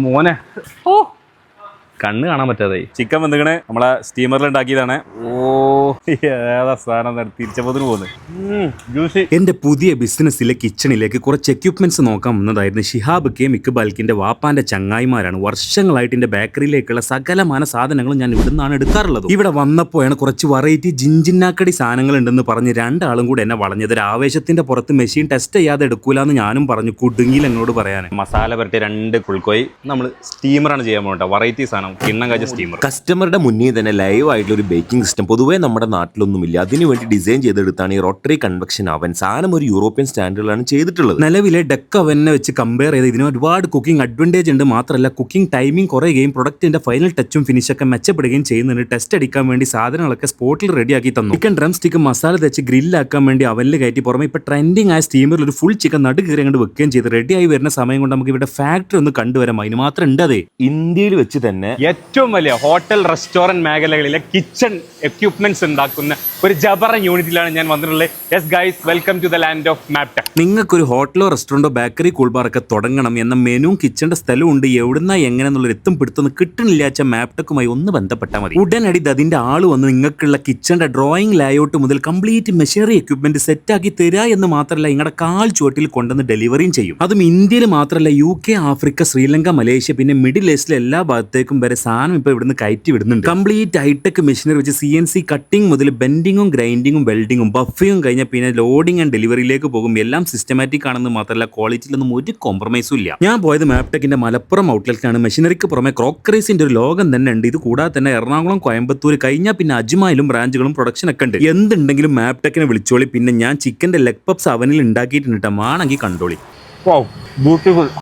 മോനെ കണ്ണ് കാണാൻ പറ്റാതെ ചിക്കൻ വന്നിക്കണേ നമ്മളെ സ്റ്റീമറിൽ ഉണ്ടാക്കിയതാണ്. ഏതാ സാധനം തിരിച്ചപ്പോത്തിന് പോകുന്നത്. എന്റെ പുതിയ ബിസിനസ്സിലെ കിച്ചണിലേക്ക് കുറച്ച് എക്യുപ്മെന്റ്സ് നോക്കാൻ വന്നതായിരുന്നു. ഷിഹാബ് കെ മിക്ബാൽക്കിന്റെ വാപ്പാന്റെ ചങ്ങായിമാരാണ്. വർഷങ്ങളായിട്ട് എന്റെ ബേക്കറിയിലേക്കുള്ള സകലമാന സാധനങ്ങളും ഞാൻ ഇവിടുന്നാണ് എടുക്കാറുള്ളത്. ഇവിടെ വന്നപ്പോഴാണ് കുറച്ച് വെറൈറ്റി ജിഞ്ചിന്നാക്കടി സാധനങ്ങൾ ഉണ്ടെന്ന് പറഞ്ഞ് രണ്ടാളും കൂടെ എന്നെ വളഞ്ഞത്. ആവേശത്തിന്റെ പുറത്ത് മെഷീൻ ടെസ്റ്റ് ചെയ്യാതെ എടുക്കൂലെന്ന് ഞാനും പറഞ്ഞു. കുടുങ്ങിയിൽ എന്നോട് പറയാൻ മസാല പുരട്ടിയ 2 കുൾക്കോയി നമ്മൾ സ്റ്റീമറാണ് ചെയ്യാൻ പോകട്ടെ. വെറൈറ്റി സാധനം കിണ്ണം കാച്ച സ്റ്റീമർ. കസ്റ്റമറുടെ മുന്നിൽ തന്നെ ലൈവ് ആയിട്ടുള്ള ഒരു ബേക്കിംഗ് സിസ്റ്റം പൊതുവേ നമ്മുടെ നാട്ടിലൊന്നുമില്ല. അതിനുവേണ്ടി ഡിസൈൻ ചെയ്തെടുത്താണ് ഈ റോട്ടറി കൺവെക്ഷൻ അവൻ. സാധനം ഒരു യൂറോപ്യൻ സ്റ്റാൻഡേർഡിലാണ് ചെയ്തിട്ടുള്ളത്. നിലവിലെ ഡെക്ക് അവനെ വെച്ച് കമ്പയർ ചെയ്ത് ഇതിന് ഒരുപാട് കുക്കിംഗ് അഡ്വാൻറ്റേജ് ഉണ്ട്. മാത്രമല്ല കുക്കിംഗ് ടൈമിംഗ് കുറയുകയും പ്രൊഡക്റ്റിന്റെ ഫൈനൽ ടച്ചും ഫിനിഷൊക്കെ മെച്ചപ്പെടുകയും ചെയ്യുന്നുണ്ട്. ടെസ്റ്റ് അടിക്കാൻ വേണ്ടി സാധനങ്ങളൊക്കെ സ്പോട്ടിൽ റെഡിയാക്കി തന്നു. ചിക്കൻ ഡ്രം സ്റ്റിക്ക് മസാല തെച്ച് ഗ്രില്ലാക്കാൻ വേണ്ടി അവനിൽ കയറ്റി പുറമെ ഇപ്പൊ ട്രെൻഡിങ് ആയ സ്റ്റീമറിൽ ഒരു ഫുൾ ചിക്കൻ നടുകീറി അങ്ങോട്ട് വെക്കുകയും ചെയ്ത് റെഡിയായി വരുന്ന സമയം കൊണ്ട് നമുക്ക് ഇവിടെ ഫാക്ടറി ഒന്ന് കണ്ടുവരാം. അതിന് മാത്രം ഉണ്ട്. അതെ, ഇന്ത്യയിൽ വെച്ച് തന്നെ ഏറ്റവും വലിയ ഹോട്ടൽ റെസ്റ്റോറന്റ് മേഖലകളിലെ കിച്ചൺ എക്യുപ്മെന്റ്സ് ഉണ്ടാക്കുന്ന ഒരു ജബറ യൂണിറ്റിലാണ് ഞാൻ വന്നിട്ടുള്ളത്. Yes guys, welcome to the land of Maptech. നിങ്ങൾക്കൊരു ഹോട്ടലോ റെസ്റ്റോറന്റോ ബേക്കറി കൂൾബാറൊക്കെ തുടങ്ങണം എന്ന മെനുവും കിച്ചന്റെ സ്ഥലവും ഉണ്ട്. എവിടുന്ന എങ്ങനെയെന്നുള്ളൊരു എത്തും പിടുത്തൊന്നും കിട്ടണില്ലാച്ച മാപ്ടെക്കുമായി ഒന്ന് ബന്ധപ്പെട്ടാൽ മതി. ഉടനടി അതിന്റെ ആള് വന്ന് നിങ്ങൾക്കുള്ള കിച്ചന്റെ ഡ്രോയിങ് ലേഔട്ട് മുതൽ കംപ്ലീറ്റ് മെഷീനറി എക്യുപ്മെന്റ് സെറ്റാക്കി തരിക എന്ന് മാത്രമല്ല നിങ്ങളുടെ കാൽ ചുവട്ടിൽ കൊണ്ടുവന്ന് ഡെലിവറിയും ചെയ്യും. അതും ഇന്ത്യയിൽ മാത്രമല്ല UK, ആഫ്രിക്ക, ശ്രീലങ്ക, മലേഷ്യ പിന്നെ മിഡിൽ ഈസ്റ്റിലെ എല്ലാ ഭാഗത്തേക്കും വരെ സാധനം ഇപ്പൊ ഇവിടുന്ന് കയറ്റി വിടുന്നുണ്ട്. കംപ്ലീറ്റ് ഹൈടെക് മെഷീനറി വെച്ച് CNC കട്ടിംഗ് മുതൽ ബെൻഡിങ്ങും ഗ്രൈൻഡിങ്ങും വെൽഡിങ്ങും ബഫയും കഴിഞ്ഞാൽ പിന്നെ ലോഡിംഗ് ആൻഡ് ഡെലിവറിയിലേക്ക് പോകും. എല്ലാം സിസ്റ്റമാറ്റിക് ആണെന്ന് മാത്രമല്ല ക്വാളിറ്റിയിലൊന്നും ഒരു കോംപ്രമൈസും ഇല്ല. ഞാൻ പോയത് മാപ്ടെക്കിന്റെ മലപ്പുറം ഔട്ട്ലെറ്റിലാണ്. മെഷീനറിക്ക് പുറമെ ക്രോക്കറീസിന്റെ ഒരു ലോകം തന്നെ ഉണ്ട്. ഇത് കൂടാതെ തന്നെ എറണാകുളം, കോയമ്പത്തൂർ കഴിഞ്ഞാൽ പിന്നെ അജ്മായിലും ബ്രാഞ്ചുകളും പ്രൊഡക്ഷൻ ഒക്കെ ഉണ്ട്. എന്തുണ്ടെങ്കിലും മാപ്ടെക്കിനെ വിളിച്ചോളി. പിന്നെ ഞാൻ ചിക്കന്റെ ലെഗ് പപ്സ് അവനിൽ ഉണ്ടാക്കിയിട്ടുണ്ട്. മാണെങ്കിൽ കണ്ടോളി. ബ്യൂട്ടിഫുൾ.